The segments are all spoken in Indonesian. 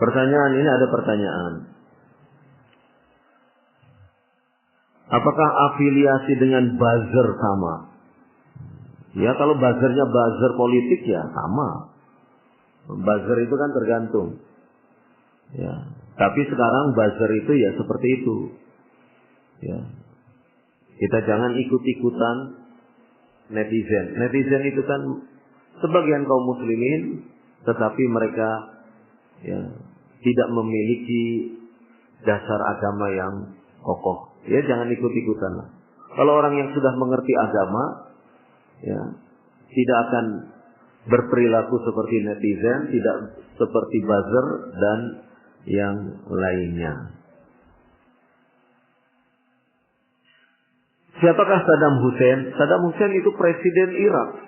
Pertanyaan ini ada pertanyaan. Apakah afiliasi dengan buzzer sama? Ya kalau buzzernya buzzer politik ya sama. Buzzer itu kan tergantung. Ya. Tapi sekarang buzzer itu ya seperti itu. Ya. Kita jangan ikut-ikutan netizen. Netizen itu kan sebagian kaum muslimin, tetapi mereka ya tidak memiliki dasar agama yang kokoh. Ya jangan ikut-ikutan lah. Kalau orang yang sudah mengerti agama, ya tidak akan berperilaku seperti netizen, tidak seperti buzzer dan yang lainnya. Siapakah Saddam Hussein? Saddam Hussein itu presiden Irak.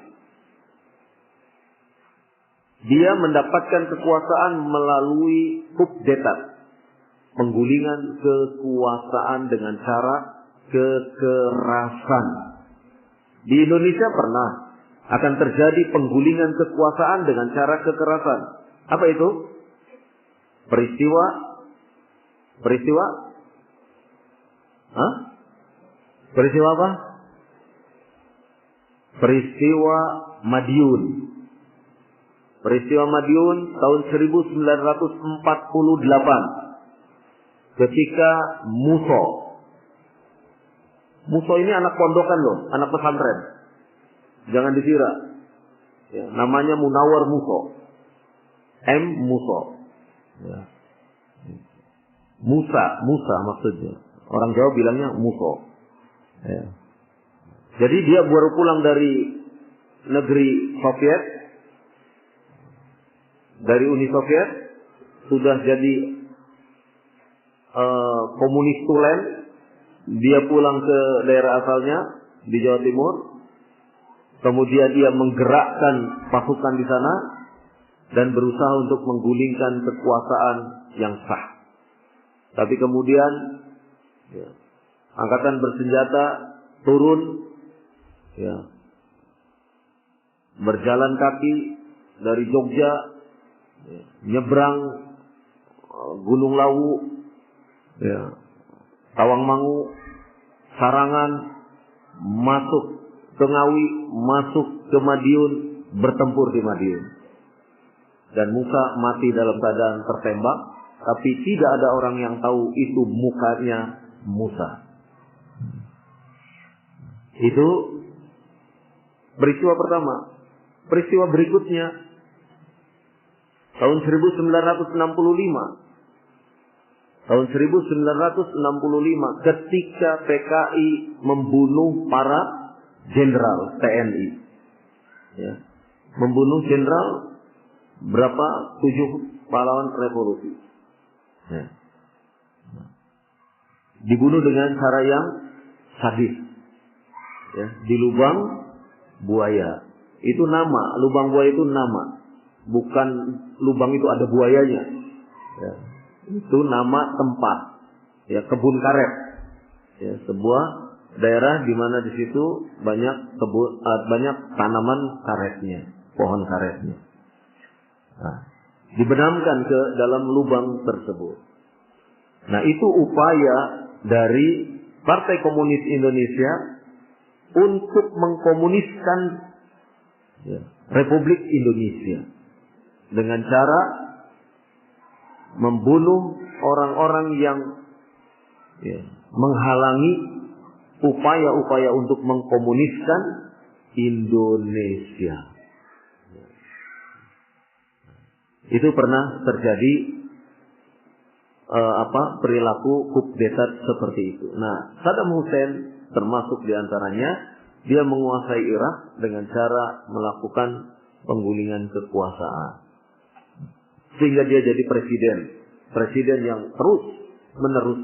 Dia mendapatkan kekuasaan melalui kudeta, penggulingan kekuasaan dengan cara kekerasan. Di Indonesia pernah akan terjadi penggulingan kekuasaan dengan cara kekerasan. Apa itu? Peristiwa? Hah? Peristiwa apa? Peristiwa Madiun. Peristiwa Madiun tahun 1948. Ketika Muso ini anak pondokan loh, anak pesantren. Jangan dikira. Ya, namanya Munawar Muso. Muso. Ya. Musa maksudnya. Orang Jawa bilangnya Muso. Ya. Jadi dia baru pulang dari negeri Soviet, dari Uni Soviet, sudah jadi komunis tulen. Dia pulang ke daerah asalnya di Jawa Timur. Kemudian dia menggerakkan pasukan di sana dan berusaha untuk menggulingkan kekuasaan yang sah. Tapi kemudian ya, angkatan bersenjata turun, ya, berjalan kaki dari Jogja, ya, nyebrang Gunung Lawu, ya, Tawangmangu, Sarangan, masuk ke Ngawi, masuk ke Madiun, bertempur di Madiun. Dan Musa mati dalam keadaan tertembak, tapi tidak ada orang yang tahu itu mukanya Musa. Itu peristiwa pertama. Peristiwa berikutnya tahun 1965. Tahun 1965 ketika PKI membunuh para jenderal TNI. Ya. Membunuh jenderal berapa? 7 pahlawan revolusi. Ya. Dibunuh dengan cara yang sadis. Ya, di lubang buaya. Itu nama, lubang buaya itu nama. Bukan lubang itu ada buayanya. Ya. Itu nama tempat. Ya, kebun karet. Ya, sebuah daerah di mana di situ banyak banyak tanaman karetnya, pohon karetnya. Nah, dibenamkan ke dalam lubang tersebut. Nah, itu upaya dari Partai Komunis Indonesia untuk mengkomuniskan ya, Republik Indonesia dengan cara membunuh orang-orang yang ya, menghalangi upaya-upaya untuk mengkomuniskan Indonesia. Itu pernah terjadi perilaku kudeta seperti itu. Nah, Saddam Hussein termasuk diantaranya, dia menguasai Irak dengan cara melakukan penggulingan kekuasaan. Sehingga dia jadi presiden yang terus menerus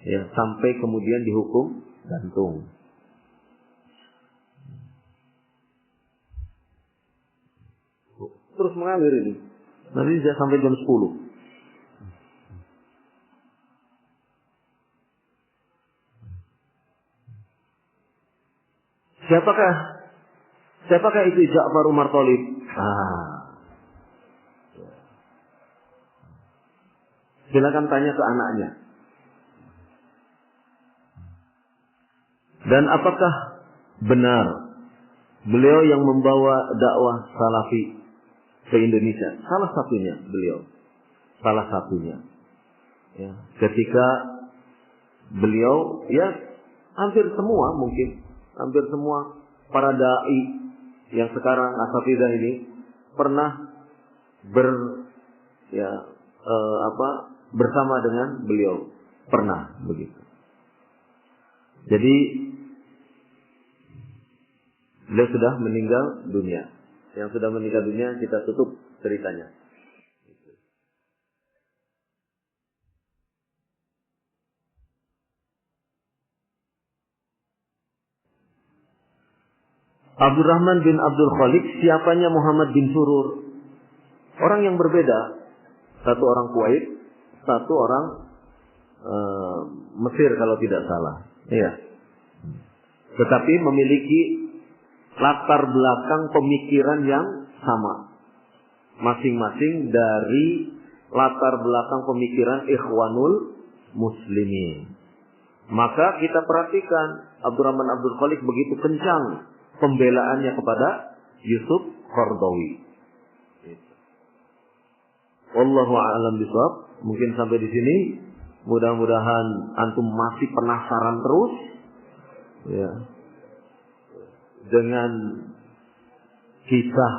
ya, sampai kemudian dihukum gantung. Terus mengalir ini. Nanti bisa sampai jam 10. Siapakah itu Ja'far Umar Thalib? Silakan tanya ke anaknya. Dan apakah benar beliau yang membawa dakwah salafi ke Indonesia? Salah satunya beliau. Salah satunya. Ya, ketika beliau, ya hampir semua mungkin, hampir semua para dai yang sekarang asatidzah ini pernah bersama dengan beliau, pernah begitu. Jadi beliau sudah meninggal dunia. Yang sudah meninggal dunia kita tutup ceritanya. Abdurrahman bin Abdul Khaliq, siapanya Muhammad bin Surur. Orang yang berbeda. Satu orang Kuwait, satu orang Mesir kalau tidak salah. Iya. Tetapi memiliki latar belakang pemikiran yang sama. Masing-masing dari latar belakang pemikiran Ikhwanul Muslimin. Maka kita perhatikan Abdurrahman Abdul Khaliq begitu kencang pembelaannya kepada Yusuf Qaradawi. Wallahu a'lam bishawab. Mungkin sampai di sini. Mudah-mudahan antum masih penasaran terus, ya, dengan kisah,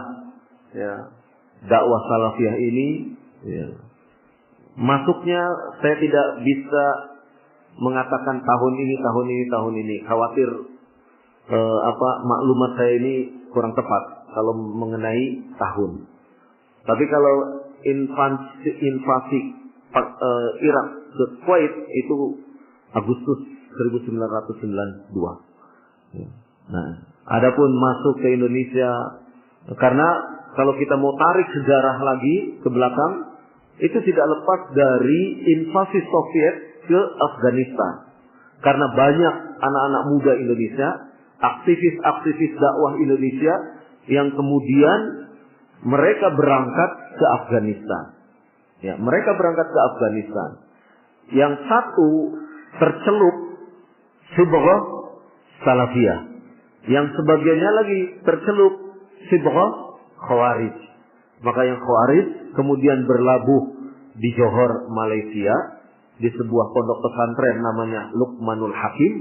ya, dakwah salafiyah ini. Ya. Masuknya saya tidak bisa mengatakan tahun ini. Khawatir maklumat saya ini kurang tepat kalau mengenai tahun. Tapi kalau invasi Irak ke Kuwait itu Agustus 1992. Nah, adapun masuk ke Indonesia, karena kalau kita mau tarik sejarah lagi ke belakang, itu tidak lepas dari invasi Soviet ke Afghanistan. Karena banyak anak-anak muda Indonesia, aktivis-aktivis dakwah Indonesia yang kemudian mereka berangkat ke Afghanistan. Ya, mereka berangkat ke Afghanistan. Yang satu tercelup sibghah salafiyah. Yang sebagiannya lagi tercelup sibghah khawarij. Maka yang khawarij kemudian berlabuh di Johor, Malaysia, di sebuah pondok pesantren namanya Luqmanul Hakim,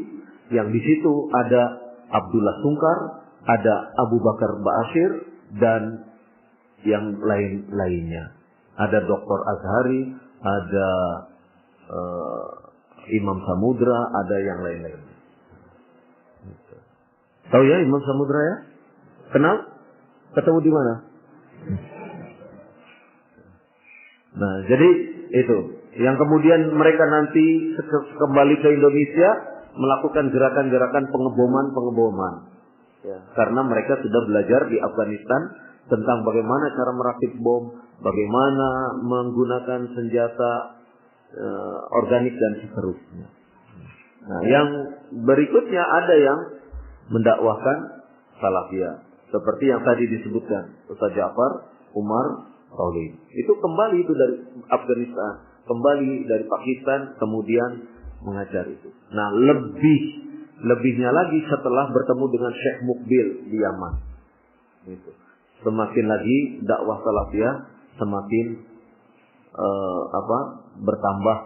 yang di situ ada Abdullah Sungkar, ada Abu Bakar Ba'asyir, dan yang lain-lainnya. Ada Dr. Azhari, ada Imam Samudra, ada yang lain-lain. Tahu ya Imam Samudra ya? Kenal? Ketemu di mana? Nah, jadi itu. Yang kemudian mereka nanti kembali ke Indonesia melakukan gerakan-gerakan pengeboman. Ya, karena mereka sudah belajar di Afghanistan tentang bagaimana cara merakit bom, bagaimana menggunakan senjata organik dan seterusnya. Nah, yang berikutnya ada yang mendakwahkan salafiyah, seperti yang tadi disebutkan Ustaz Ja'far Umar Taulid. Itu kembali itu dari Afghanistan, kembali dari Pakistan, kemudian mengajar itu. Nah, lebihnya lagi setelah bertemu dengan Syekh Mukbil di Yaman. Itu. Semakin lagi dakwah salafiyah semakin bertambah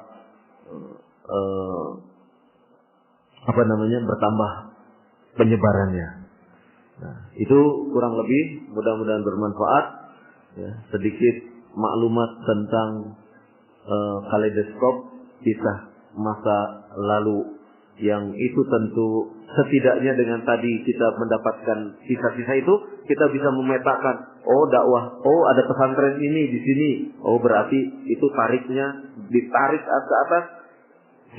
bertambah penyebarannya. Nah, itu kurang lebih, mudah-mudahan bermanfaat. Ya, sedikit maklumat tentang kaleidoskop kisah masa lalu, yang itu tentu setidaknya dengan tadi kita mendapatkan kisah-kisah itu, kita bisa memetakan, oh dakwah, oh ada pesantren ini di sini, oh berarti itu tariknya ditarik ke atas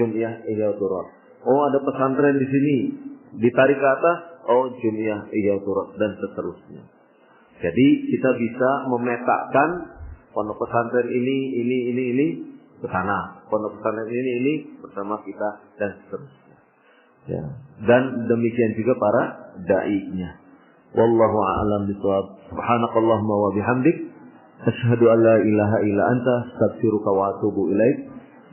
Jum'iyah Ihya Turat. Oh ada pesantren di sini, ditarik ke atas, oh Jum'iyah Ihya Turat, dan seterusnya. Jadi kita bisa memetakan pondok pesantren ini ke sana, pondok pesantren ini bersama kita, dan seterusnya. Ya. Dan demikian juga para dai-nya. Wallahu a'lam bishawab. Subhanakallahumma wa bihamdik, Asyhadu an la ilaha illa anta astaghfiruka wa atubu ilaik.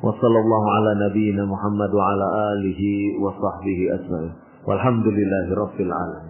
Wa sallallahu ala nabiyyina Muhammad wa ala alihi wa sahbihi ajma'in. Walhamdulillahi rabbil alamin.